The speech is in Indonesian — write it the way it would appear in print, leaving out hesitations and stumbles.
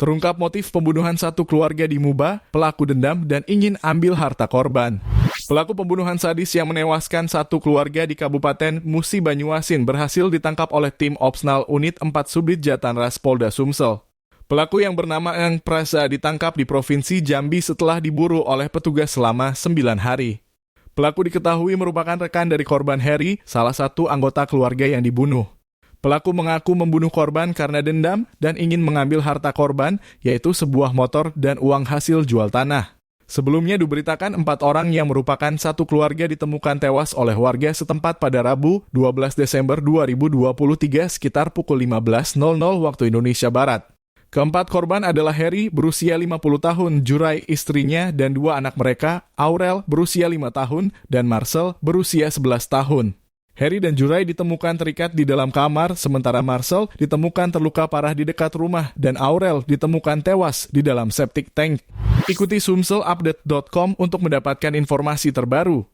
Terungkap motif pembunuhan satu keluarga di Muba, pelaku dendam dan ingin ambil harta korban. Pelaku pembunuhan sadis yang menewaskan satu keluarga di Kabupaten Musi Banyuasin berhasil ditangkap oleh tim Opsnal Unit 4 Subdit Jatanras Polda Sumsel. Pelaku yang bernama Eng Prasa ditangkap di Provinsi Jambi setelah diburu oleh petugas selama 9 hari. Pelaku diketahui merupakan rekan dari korban Heri, salah satu anggota keluarga yang dibunuh. Pelaku mengaku membunuh korban karena dendam dan ingin mengambil harta korban, yaitu sebuah motor dan uang hasil jual tanah. Sebelumnya diberitakan 4 orang yang merupakan satu keluarga ditemukan tewas oleh warga setempat pada Rabu 12 Desember 2023 sekitar pukul 15.00 waktu Indonesia Barat. Keempat korban adalah Heri berusia 50 tahun, Jurai istrinya dan 2 anak mereka, Aurel berusia 5 tahun, dan Marcel berusia 11 tahun. Heri dan Jurai ditemukan terikat di dalam kamar, sementara Marcel ditemukan terluka parah di dekat rumah dan Aurel ditemukan tewas di dalam septic tank. Ikuti sumselupdate.com untuk mendapatkan informasi terbaru.